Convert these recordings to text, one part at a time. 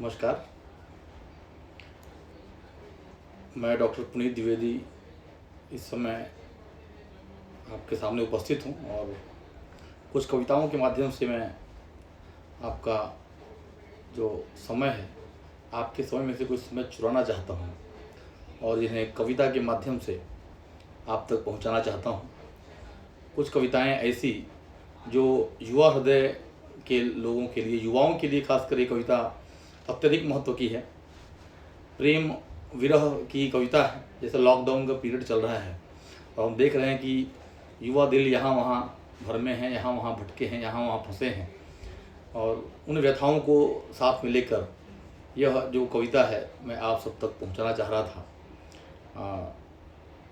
नमस्कार। मैं डॉक्टर पुनीत द्विवेदी इस समय आपके सामने उपस्थित हूँ और कुछ कविताओं के माध्यम से मैं आपका जो समय है, आपके समय में से कुछ समय चुराना चाहता हूँ और इन्हें कविता के माध्यम से आप तक पहुँचाना चाहता हूँ। कुछ कविताएं ऐसी जो युवा हृदय के लोगों के लिए, युवाओं के लिए खासकर ये कविता अत्यधिक महत्व की है। प्रेम विरह की कविता है। जैसे लॉकडाउन का पीरियड चल रहा है और हम देख रहे हैं कि युवा दिल यहाँ वहाँ भरमे हैं, यहाँ वहाँ भटके हैं, यहाँ वहाँ फंसे हैं और उन व्यथाओं को साथ में लेकर यह जो कविता है मैं आप सब तक पहुँचाना चाह रहा था।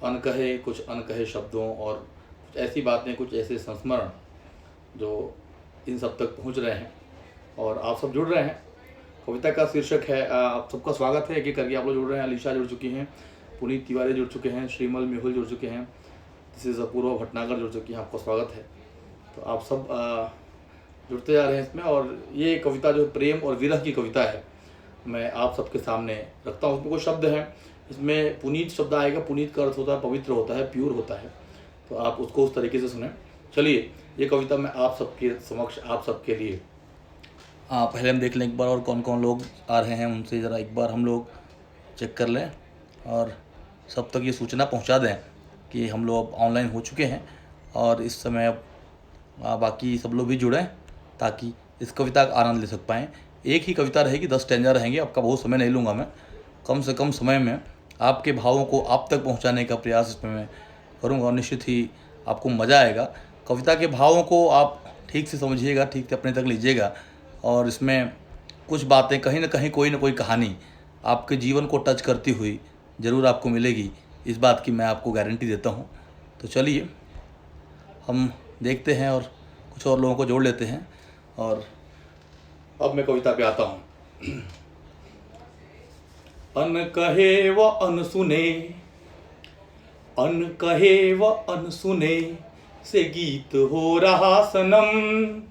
अनकहे कुछ अनकहे शब्दों और कुछ ऐसी बातें, कुछ ऐसे संस्मरण जो इन सब तक पहुँच रहे हैं और आप सब जुड़ रहे हैं। कविता का शीर्षक है, आप सबका स्वागत है। एक एक करके आप लोग जुड़ रहे हैं। अलीशा जुड़ चुकी हैं, पुनीत तिवारी जुड़ चुके हैं, श्रीमल मेहुल जुड़ चुके हैं, दिस इज़ अपूर्वा भटनागर जुड़ चुकी हैं। आपका स्वागत है। तो आप सब जुड़ते जा रहे हैं इसमें। और ये कविता जो प्रेम और विरह की कविता है मैं आप सबके सामने रखता हूँ। उसमें कुछ शब्द हैं, इसमें पुनीत शब्द आएगा। पुनीत का अर्थ होता है पवित्र होता है, प्योर होता है, तो आप उसको उस तरीके से सुने। चलिए ये कविता मैं आप सबके समक्ष, आप सबके लिए पहले हम देख लें एक बार और कौन कौन लोग आ रहे हैं उनसे ज़रा एक बार हम लोग चेक कर लें और सब तक ये सूचना पहुंचा दें कि हम लोग अब ऑनलाइन हो चुके हैं और इस समय अब बाकी सब लोग भी जुड़ें ताकि इस कविता का आनंद ले सक पाएँ। एक ही कविता रहेगी, 10 स्टैंजा रहेंगे। आपका बहुत समय नहीं लूँगा मैं, कम से कम समय में आपके भावों को आप तक पहुँचाने का प्रयास इसमें मैं करूँगा और निश्चित ही आपको मज़ा आएगा। कविता के भावों को आप ठीक से समझिएगा, ठीक से अपने तक लीजिएगा और इसमें कुछ बातें कहीं ना कोई कहानी आपके जीवन को टच करती हुई ज़रूर आपको मिलेगी, इस बात की मैं आपको गारंटी देता हूँ। तो चलिए हम देखते हैं और कुछ और लोगों को जोड़ लेते हैं और अब मैं कविता पे आता हूँ। अन कहे व अनसुने, अन कहे व अनसुने से गीत हो रहा सनम,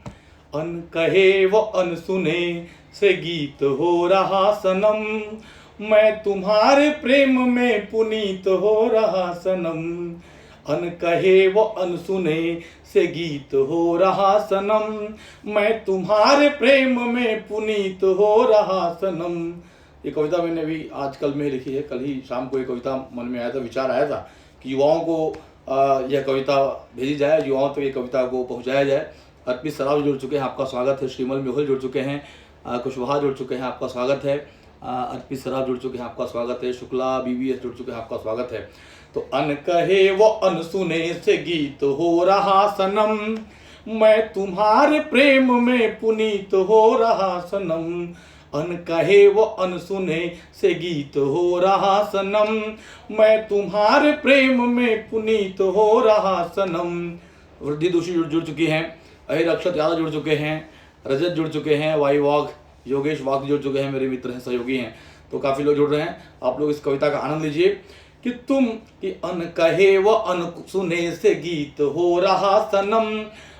अन कहे व अनसुने से गीत हो रहा सनम, मैं तुम्हारे प्रेम में पुनीत हो रहा सनम, अन कहे व अनसुने से गीत हो रहा सनम, मैं तुम्हारे प्रेम में पुनीत हो रहा सनम। ये कविता मैंने भी आजकल में लिखी है। कल ही शाम को ये कविता मन में आया था, विचार आया था कि युवाओं को यह कविता भेजी जाए, युवाओं तक ये कविता को पहुँचाया जाए। अर्पित सराफ जुड़ चुके हैं, आपका स्वागत है। श्रीमल मेहुल जुड़ चुके हैं, कुशवाहा जुड़ चुके हैं, आपका स्वागत है। अर्पित सराफ जुड़ चुके हैं, आपका स्वागत है। शुक्ला बीबीएस जुड़ चुके हैं, आपका स्वागत है। तो अन कहे वो अनसुने से गीत हो रहा सनम, मैं तुम्हारे प्रेम में पुनीत हो रहा सनम, अन कहे वो अनसुने से गीत हो रहा सनम, मैं तुम्हारे प्रेम में पुनीत हो रहा सनम। वृद्धि दोषी जुड़ चुकी हैं, अहिर अक्षत यादव जुड़ चुके हैं, रजत जुड़ चुके हैं, वाई वाघ, योगेश वाघ जुड़ चुके हैं, मेरे मित्र हैं, सहयोगी हैं। तो काफ़ी लोग जुड़ रहे हैं। आप लोग इस कविता का आनंद लीजिए कि तुम कि अन कहे व अन सुने से गीत हो रहा सनम,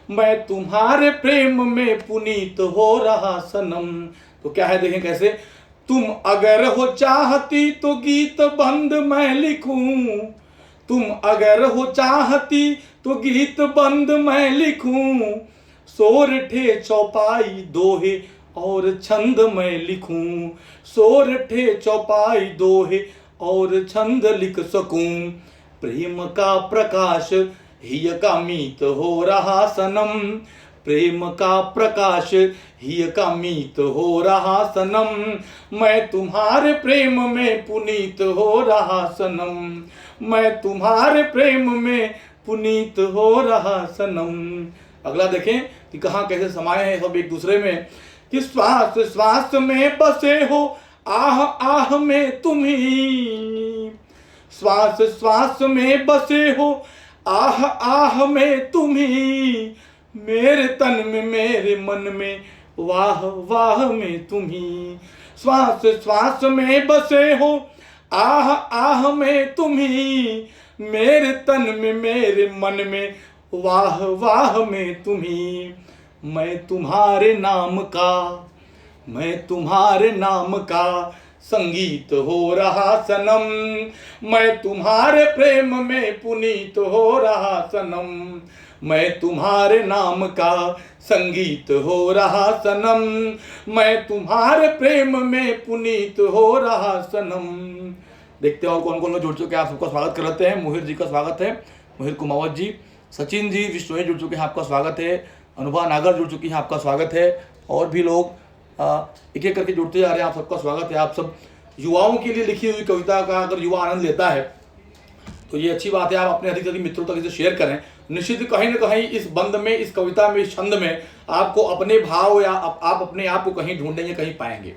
मैं तुम्हारे प्रेम में पुनीत हो रहा सनम। तो क्या है, देखें कैसे। तुम अगर हो चाहती तो गीत बंद मैं लिखूं, तुम अगर हो चाहती तो गीत बंद मैं लिखूं, सोरठे चौपाई दोहे और छंद मैं लिखूं, सोरठे चौपाई दोहे और छंद लिख सकूं, प्रेम का प्रकाश हिय का मीत हो रहा सनम, प्रेम का प्रकाश हिय का मीत हो रहा सनम, मैं तुम्हारे प्रेम में पुनीत हो रहा सनम, मैं तुम्हारे प्रेम में पुनीत हो रहा सनम। अगला देखें कि कहाँ कैसे समाये हैं सब एक दूसरे में कि श्वास श्वास में बसे हो आह आह में तुम ही, श्वास श्वास में बसे हो आह आह में तुम ही, मेरे तन में मेरे मन में वाह वाह में तुम ही, श्वास श्वास में बसे हो आह आह में तुम ही, मेरे तन में मेरे मन में वाह वाह में तुम ही, मैं तुम्हारे नाम का मैं तुम्हारे नाम का संगीत हो रहा सनम, मैं तुम्हारे प्रेम में पुनीत हो रहा सनम, मैं तुम्हारे नाम का संगीत हो रहा सनम, मैं तुम्हारे प्रेम में पुनीत हो रहा सनम। देखते हो कौन कौन लोग जुड़ चुके हैं, आप सबका स्वागत करते हैं। मोहिर जी का स्वागत है, मोहिर कुमावत जी, सचिन जी, विष्णु जुड़ चुके हैं, आपका स्वागत है। अनुभा नागर जुड़ चुकी हैं, आपका स्वागत है। और भी लोग एक एक करके जुड़ते जा रहे हैं, आप सबका स्वागत है। आप सब युवाओं के लिए लिखी हुई कविता का अगर युवा आनंद लेता है तो ये अच्छी बात है। आप अपने अधिक से अधिक मित्रों तक इसे शेयर करें। निश्चित कहीं ना कहीं इस बंद में, इस कविता में, इस छंद में आपको अपने भाव या आप अपने आप को कहीं ढूंढेंगे, कहीं पाएंगे।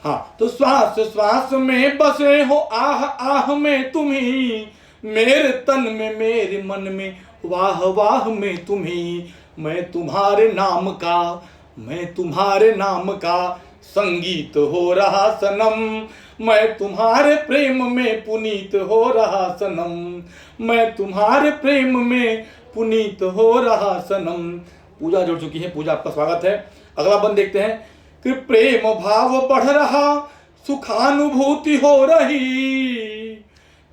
हाँ, तो श्वास श्वास में बसे हो आह आह में तुम्ही, मेरे तन में मेरे मन में वाह वाह में तुम्ही, मैं तुम्हारे नाम का, मैं तुम्हारे नाम का संगीत हो रहा सनम, मैं तुम्हारे प्रेम में पुनीत हो रहा सनम, मैं तुम्हारे प्रेम में पुनीत हो रहा सनम। पूजा जुड़ चुकी है, पूजा आपका स्वागत है। अगला बंद देखते हैं कि प्रेम भाव बढ़ रहा सुखानुभूति हो रही,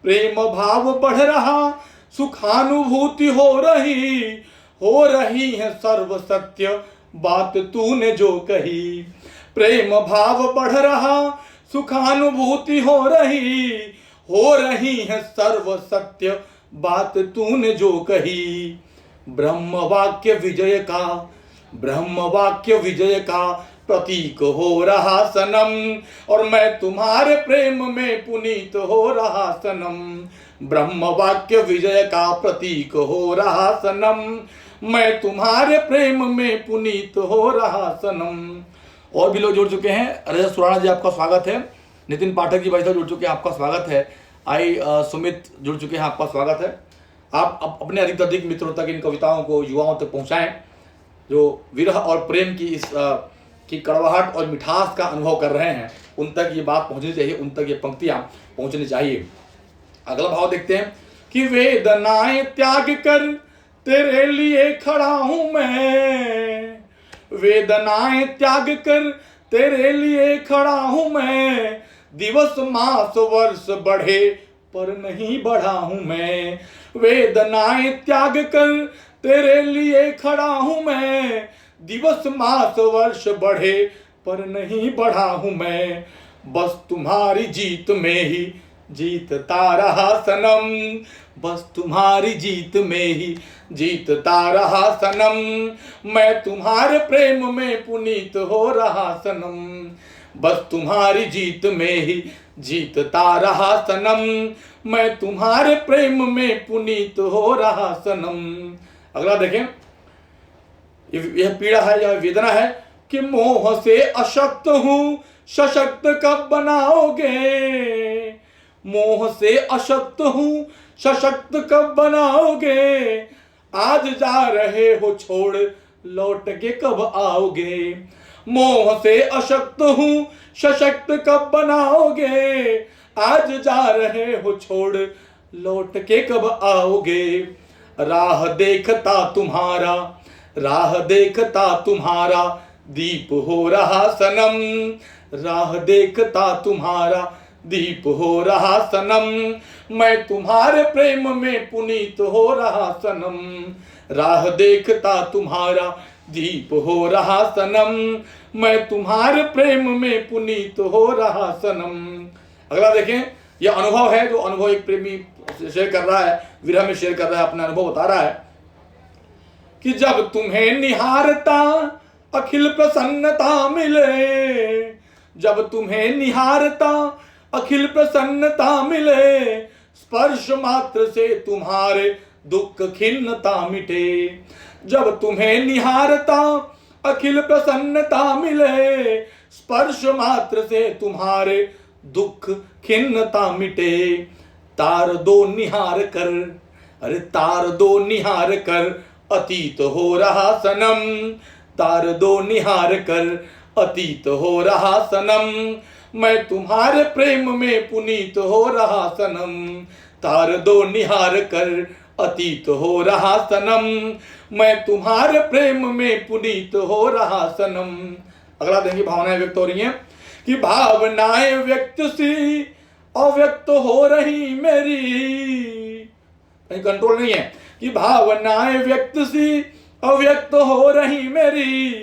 प्रेम भाव बढ़ रहा सुखानुभूति हो रही है सर्व सत्य बात तूने जो कही, प्रेम भाव बढ़ रहा सुखानुभूति हो रही है सर्व सत्य बात तूने जो कही, ब्रह्म वाक्य विजय का, ब्रह्म वाक्य विजय का प्रतीक हो रहा सनम, और मैं तुम्हारे प्रेम में पुनीत हो रहा सनम, ब्रह्म वाक्य विजय का प्रतीक हो रहा सनम, मैं तुम्हारे प्रेम में पुनीत हो रहा सनम। और भी लोग जुड़ चुके हैं। रजत सुराणा जी, आपका स्वागत है। नितिन पाठक जी भाई साहब जुड़ चुके हैं, आपका स्वागत है। सुमित जुड़ चुके हैं, आपका स्वागत है। आप अपने अधिक से अधिक मित्रों तक इन कविताओं को, युवाओं तक पहुंचाएं जो विरह और प्रेम की इस की कड़वाहट और मिठास का अनुभव कर रहे हैं। उन तक ये बात पहुंचनी चाहिए, उन तक ये पंक्तियां पहुंचनी चाहिए। अगला भाव देखते हैं कि वेदनाएं त्याग कर तेरे लिए खड़ा हूं मैं, वेदनाएं त्याग कर तेरे लिए खड़ा हूं मैं, दिवस मास वर्ष बढ़े पर नहीं बढ़ा हूं मैं, वेदनाएं त्याग कर तेरे लिए खड़ा हूं मैं, दिवस मास वर्ष बढ़े पर नहीं बढ़ा हूं मैं, बस तुम्हारी जीत में ही जीतता रहा सनम, बस तुम्हारी जीत में ही जीतता रहा सनम, मैं तुम्हारे प्रेम में पुनीत हो रहा सनम, बस तुम्हारी जीत में ही जीतता रहा सनम, मैं तुम्हारे प्रेम में पुनीत हो रहा सनम। अगला देखें, यह पीड़ा है या वेदना है कि मोह से अशक्त हूं सशक्त कब बनाओगे, मोह से अशक्त हूं सशक्त कब बनाओगे, आज जा रहे हो छोड़ लौट के कब आओगे, मोह से अशक्त हूं सशक्त कब बनाओगे, आज जा रहे हो छोड़ लौट के कब आओगे, राह देखता तुम्हारा, राह देखता तुम्हारा दीप हो रहा सनम, राह देखता तुम्हारा दीप हो रहा सनम, मैं तुम्हारे प्रेम में पुनीत हो रहा सनम, राह देखता तुम्हारा दीप हो रहा सनम, मैं तुम्हारे प्रेम में पुनीत हो रहा सनम। अगला देखें, यह अनुभव है जो अनुभव एक प्रेमी शेयर कर रहा है, विरह में शेयर कर रहा है, अपना अनुभव बता रहा है कि जब तुम्हें निहारता अखिल प्रसन्नता मिले, जब तुम्हें निहारता अखिल प्रसन्नता मिले, स्पर्श मात्र से तुम्हारे दुख खिन्नता मिटे, जब तुम्हें निहारता अखिल प्रसन्नता मिले, स्पर्श मात्र से तुम्हारे दुख खिन्नता मिटे, तार दो निहार कर, अरे तार दो निहार कर अतीत हो रहा सनम, तार दो निहार कर अतीत हो रहा सनम, मैं तुम्हारे प्रेम में पुनीत हो रहा सनम, तार दो निहार कर अतीत हो रहा सनम, मैं तुम्हारे प्रेम में पुनीत हो रहा सनम। अगला देखिए भावनाएं व्यक्त हो रही हैं कि भावनाएं व्यक्त सी अव्यक्त हो रही मेरी, कहीं कंट्रोल नहीं है कि भावनाएं व्यक्त सी अव्यक्त हो रही मेरी,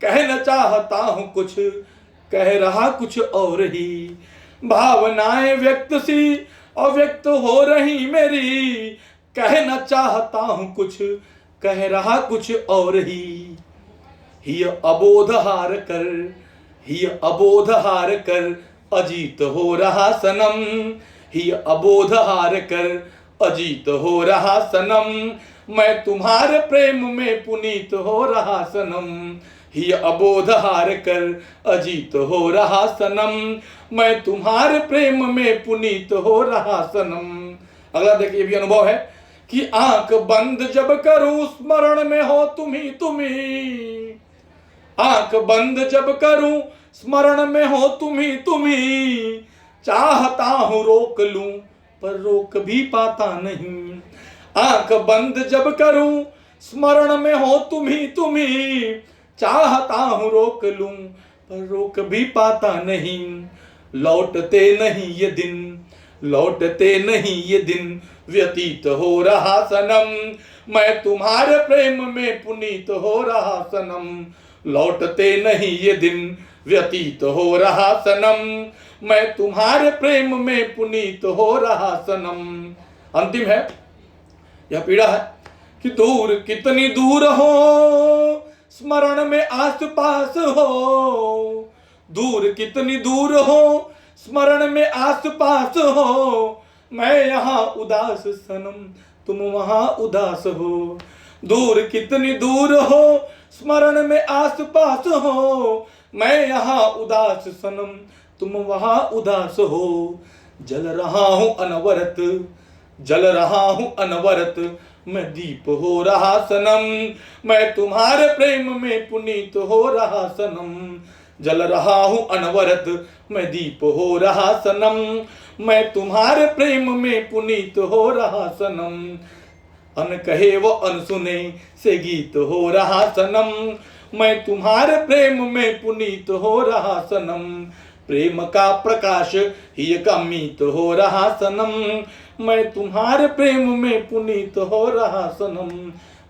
कहना चाहता हूं कुछ कह रहा कुछ और ही। भावनाएं व्यक्त सी अव्यक्त हो रही मेरी, कहना चाहता हूं कुछ कह रहा कुछ और ही। हिय अबोध हार कर, हिय अबोध हार कर अजीत हो रहा सनम, हिय अबोध हार कर अजीत हो रहा सनम, मैं तुम्हारे प्रेम में पुनीत हो रहा सनम, हिय अबोध हार कर अजीत हो रहा सनम, मैं तुम्हारे प्रेम में पुनीत हो रहा सनम। अगला देखिए भी अनुभव है कि आंख बंद जब करूं स्मरण में हो तुम्ही तुम्ही, आंख बंद जब करूं स्मरण में हो तुम्ही तुम्ही, चाहता हूं रोक लूं पर रोक भी पाता नहीं। आंख बंद जब करूं स्मरण में हो तुम्ही तुम्ही, चाहता हूं रोक लूं पर रोक भी पाता नहीं। लौटते नहीं ये दिन, लौटते नहीं ये दिन व्यतीत हो रहा सनम, मैं तुम्हारे प्रेम में पुनीत हो रहा सनम, लौटते नहीं ये दिन व्यतीत हो रहा सनम, मैं तुम्हारे प्रेम में पुनीत हो रहा सनम। अंतिम है यह पीड़ा है कि दूर कितनी दूर हो स्मरण में आस पास हो, दूर कितनी दूर हो स्मरण में आस पास हो, मैं यहाँ उदास सनम तुम वहाँ उदास हो। दूर कितनी दूर हो स्मरण में आस पास हो, मैं यहाँ उदास सनम तुम वहाँ उदास हो। जल रहा हूँ अनवरत, जल रहा हूँ अनवरत मैं दीप हो रहा सनम, मैं तुम्हारे प्रेम में पुनीत हो रहा सनम, जल रहा हूँ अनवरत मैं दीप हो रहा सनम, मैं तुम्हारे प्रेम में पुनीत हो रहा सनम। अन कहे वो अनसुने से गीत हो रहा सनम, मैं तुम्हारे प्रेम में पुनीत हो रहा सनम, प्रेम का प्रकाश ही का मीत हो रहा सनम, मैं तुम्हारे प्रेम में पुनीत हो रहा सनम,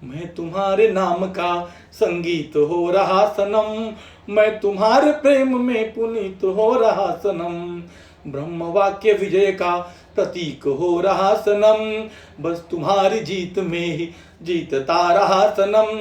मैं तुम्हारे नाम का संगीत हो रहा सनम, मैं तुम्हारे प्रेम में पुनीत हो रहा सनम, ब्रह्म वाक्य विजय का प्रतीक हो रहा सनम, बस तुम्हारी जीत में ही जीतता रहा सनम,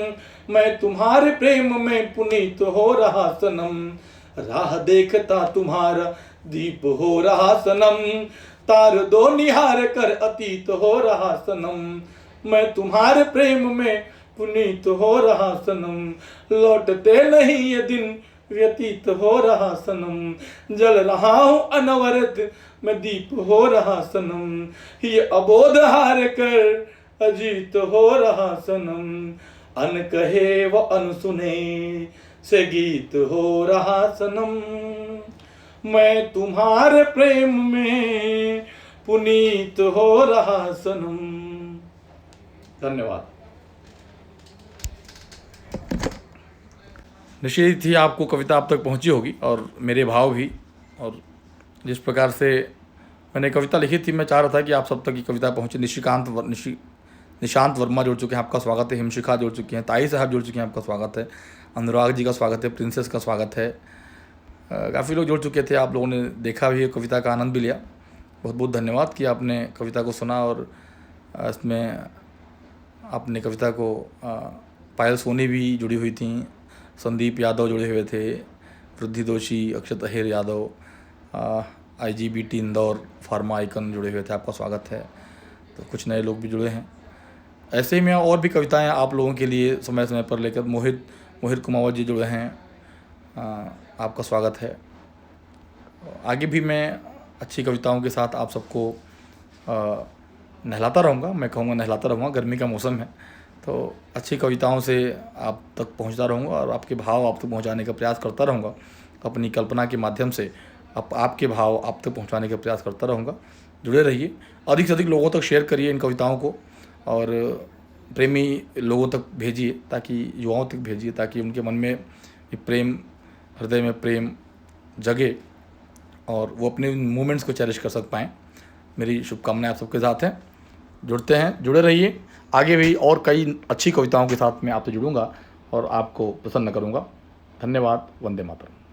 मैं तुम्हारे प्रेम में पुनीत हो रहा सनम, राह देखता तुम्हारा दीप हो रहा सनम, तार दो निहार कर अतीत हो रहा सनम, मैं तुम्हारे प्रेम में पुनीत हो रहा सनम, लौटते नहीं ये दिन व्यतीत हो रहा सनम, जल रहा हूँ अनवरत मैं दीप हो रहा सनम, ये अबोध हार कर अजीत हो रहा सनम, अन कहे व अनसुने से गीत हो रहा सनम, मैं तुम्हारे प्रेम में पुनीत हो रहा सनम। धन्यवाद। निश्चित ही आपको कविता आप तक पहुंची होगी और मेरे भाव भी, और जिस प्रकार से मैंने कविता लिखी थी मैं चाह रहा था कि आप सब तक ये कविता पहुंचे। निशांत वर्मा जुड़ चुके हैं, आपका स्वागत है। हिमशिखा जुड़ चुके हैं, ताई साहब जुड़ चुके हैं, आपका स्वागत है। अनुराग जी का स्वागत है, प्रिंसेस का स्वागत है। काफ़ी लोग जुड़ चुके थे, आप लोगों ने देखा भी है, कविता का आनंद भी लिया। बहुत बहुत धन्यवाद कि आपने कविता को सुना और इसमें आपने कविता को पायल सोनी भी जुड़ी हुई थी, संदीप यादव जुड़े हुए थे, वृद्धि दोषी, अक्षत अहेर Yadav, IGBT Indore, pharma icon जुड़े हुए थे, आपका स्वागत है। तो कुछ नए लोग भी जुड़े हैं। ऐसे ही मैं और भी कविताएं आप लोगों के लिए समय समय पर लेकर, मोहित कुमावत जी जुड़े हैं, आपका स्वागत है। आगे भी मैं अच्छी कविताओं के साथ आप सबको नहलाता रहूँगा, मैं कहूँगा नहलाता रहूँगा। गर्मी का मौसम है तो अच्छी कविताओं से आप तक पहुँचता रहूँगा और आपके भाव आप तक पहुँचाने का प्रयास करता रहूँगा। अपनी कल्पना के माध्यम से आपके भाव आप तक पहुँचाने का प्रयास करता रहूँगा। जुड़े रहिए, अधिक से अधिक लोगों तक शेयर करिए इन कविताओं को और प्रेमी लोगों तक भेजिए, ताकि युवाओं तक भेजिए, ताकि उनके मन में ये प्रेम हृदय में प्रेम जगे और वो अपने मोमेंट्स को चेरिश कर सक पाएँ। मेरी शुभकामनाएं आप सबके साथ हैं। जुड़े रहिए। आगे भी और कई अच्छी कविताओं के साथ मैं आपसे जुड़ूंगा और आपको प्रसन्न करूंगा। धन्यवाद। वंदे मातरम।